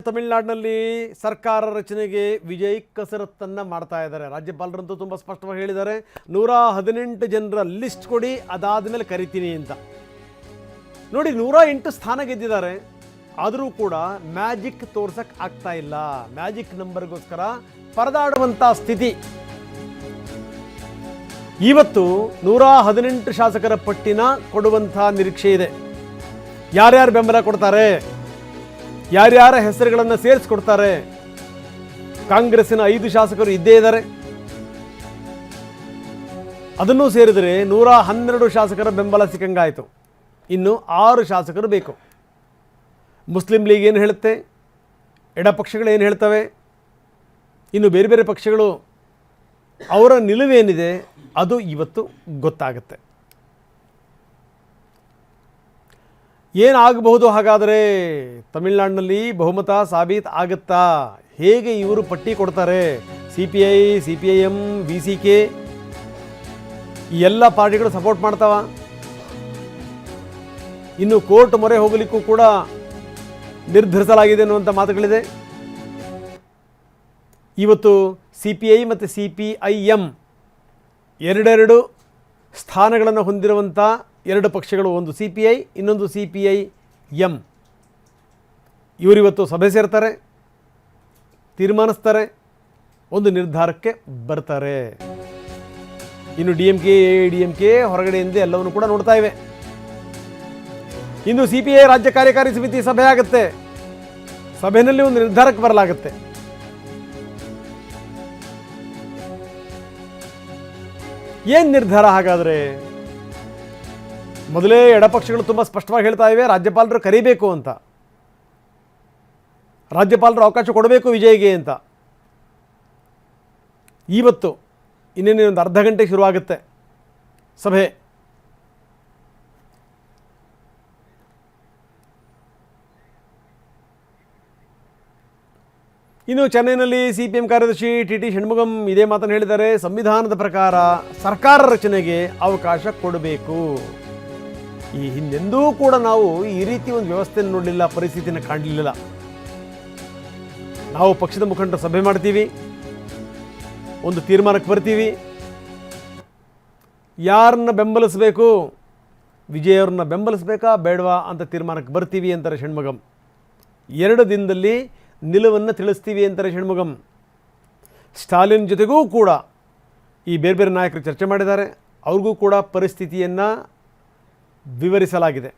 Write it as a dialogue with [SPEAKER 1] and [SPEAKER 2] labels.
[SPEAKER 1] ತಮಿಳುನಾಡಿನಲ್ಲಿ ಸರ್ಕಾರ ರಚನೆಗೆ ವಿಜಯ್ ಕಸರತ್ತನ್ನು ಮಾಡ್ತಾ ಇದ್ದಾರೆ. ರಾಜ್ಯಪಾಲರಂತೂ ತುಂಬ ಸ್ಪಷ್ಟವಾಗಿ ಹೇಳಿದ್ದಾರೆ, 118 ಜನರ ಲಿಸ್ಟ್ ಕೊಡಿ, ಅದಾದಮೇಲೆ ಕರಿತೀನಿ ಅಂತ. ನೋಡಿ, 108 ಸ್ಥಾನ ಗೆದ್ದಿದ್ದಾರೆ, ಆದರೂ ಕೂಡ ಮ್ಯಾಜಿಕ್ ತೋರ್ಸಕ್ಕೆ ಆಗ್ತಾ ಇಲ್ಲ. ಮ್ಯಾಜಿಕ್ ನಂಬರ್ಗೋಸ್ಕರ ಪರದಾಡುವಂಥ ಸ್ಥಿತಿ. ಇವತ್ತು 118 ಶಾಸಕರ ಪಟ್ಟಿನ ಕೊಡುವಂಥ ನಿರೀಕ್ಷೆ ಇದೆ. ಯಾರ್ಯಾರು ಬೆಂಬಲ ಕೊಡ್ತಾರೆ, ಯಾರ್ಯಾರ ಹೆಸರುಗಳನ್ನು ಸೇರಿಸ್ಕೊಡ್ತಾರೆ. ಕಾಂಗ್ರೆಸ್ಸಿನ 5 ಶಾಸಕರು ಇದ್ದೇ ಇದ್ದಾರೆ. ಅದನ್ನೂ ಸೇರಿದರೆ 112 ಶಾಸಕರ ಬೆಂಬಲ ಸಿಕ್ಕಂಗಾಯಿತು. ಇನ್ನು 6 ಶಾಸಕರು ಬೇಕು. ಮುಸ್ಲಿಂ ಲೀಗ್ ಏನು ಹೇಳುತ್ತೆ, ಎಡಪಕ್ಷಗಳು ಏನು ಹೇಳ್ತವೆ, ಇನ್ನು ಬೇರೆ ಬೇರೆ ಪಕ್ಷಗಳು ಅವರ ನಿಲುವೇನಿದೆ ಅದು ಇವತ್ತು ಗೊತ್ತಾಗುತ್ತೆ. ಏನಾಗಬಹುದು? ಹಾಗಾದರೆ ತಮಿಳುನಾಡಿನಲ್ಲಿ ಬಹುಮತ ಸಾಬೀತು ಆಗುತ್ತಾ? ಹೇಗೆ ಇವರು ಪಟ್ಟಿ ಕೊಡ್ತಾರೆ? CPI, CPIM, VCK ಈ ಎಲ್ಲ ಪಾರ್ಟಿಗಳು ಸಪೋರ್ಟ್ ಮಾಡ್ತಾವ? ಇನ್ನು ಕೋರ್ಟ್ ಮೊರೆ ಹೋಗಲಿಕ್ಕೂ ಕೂಡ ನಿರ್ಧರಿಸಲಾಗಿದೆ ಅನ್ನುವಂಥ ಮಾತುಗಳಿದೆ. ಇವತ್ತು CPI ಮತ್ತು CPIM ಎರಡೆರಡು ಸ್ಥಾನಗಳನ್ನು ಹೊಂದಿರುವಂಥ 2 ಪಕ್ಷಗಳು, ಒಂದು CPI, ಇನ್ನೊಂದು CPIM. ಇವರಿವತ್ತು ಸಭೆ ಸೇರ್ತಾರೆ, ತೀರ್ಮಾನಿಸ್ತಾರೆ, ಒಂದು ನಿರ್ಧಾರಕ್ಕೆ ಬರ್ತಾರೆ. ಇನ್ನು DMK, AIADMK ಹೊರಗಡೆಯಿಂದ ಎಲ್ಲವನ್ನು ಕೂಡ ನೋಡ್ತಾ ಇವೆ. ಇಂದು CPI ರಾಜ್ಯ ಕಾರ್ಯಕಾರಿ ಸಮಿತಿ ಸಭೆ ಆಗುತ್ತೆ. ಸಭೆಯಲ್ಲಿ ಒಂದು ನಿರ್ಧಾರಕ್ಕೆ ಬರಲಾಗುತ್ತೆ. ಏನು ನಿರ್ಧಾರ ಹಾಗಾದರೆ? ಮೊದಲೇ ಎಡಪಕ್ಷಗಳು ತುಂಬ ಸ್ಪಷ್ಟವಾಗಿ ಹೇಳ್ತಾ ಇವೆ, ರಾಜ್ಯಪಾಲರು ಕರಿಬೇಕು ಅಂತ, ರಾಜ್ಯಪಾಲರು ಅವಕಾಶ ಕೊಡಬೇಕು ವಿಜಯ್ಗೆ ಅಂತ. ಇವತ್ತು ಇನ್ನೇನೊಂದು ಅರ್ಧ ಗಂಟೆ ಶುರುವಾಗುತ್ತೆ ಸಭೆ. ಇನ್ನು ಚೆನ್ನೈನಲ್ಲಿ CPM ಕಾರ್ಯದರ್ಶಿ TT ಷಣ್ಮುಗಂ ಇದೇ ಮಾತನ್ನು ಹೇಳಿದ್ದಾರೆ. ಸಂವಿಧಾನದ ಪ್ರಕಾರ ಸರ್ಕಾರ ರಚನೆಗೆ ಅವಕಾಶ ಕೊಡಬೇಕು. ಈ ಹಿಂದೆಂದೂ ಕೂಡ ನಾವು ಈ ರೀತಿ ಒಂದು ವ್ಯವಸ್ಥೆಯನ್ನು ನೋಡಲಿಲ್ಲ, ಪರಿಸ್ಥಿತಿನ ಕಾಣಲಿಲ್ಲ. ನಾವು ಪಕ್ಷದ ಮುಖಂಡರು ಸಭೆ ಮಾಡ್ತೀವಿ, ಒಂದು ತೀರ್ಮಾನಕ್ಕೆ ಬರ್ತೀವಿ, ಯಾರನ್ನ ಬೆಂಬಲಿಸಬೇಕು, ವಿಜಯ್ ಅವ್ರನ್ನ ಬೆಂಬಲಿಸಬೇಕಾ ಬೇಡವಾ ಅಂತ ತೀರ್ಮಾನಕ್ಕೆ ಬರ್ತೀವಿ ಅಂತಾರೆ ಷಣ್ಮುಗಂ. 2 ದಿನದಲ್ಲಿ ನಿಲುವನ್ನು ತಿಳಿಸ್ತೀವಿ ಅಂತಾರೆ ಷಣ್ಮುಗಂ. ಸ್ಟಾಲಿನ್ ಜೊತೆಗೂ ಕೂಡ ಈ ಬೇರೆ ಬೇರೆ ನಾಯಕರು ಚರ್ಚೆ ಮಾಡಿದ್ದಾರೆ. ಅವ್ರಿಗೂ ಕೂಡ ಪರಿಸ್ಥಿತಿಯನ್ನು ವಿವರಿಸಲಾಗಿದೆ.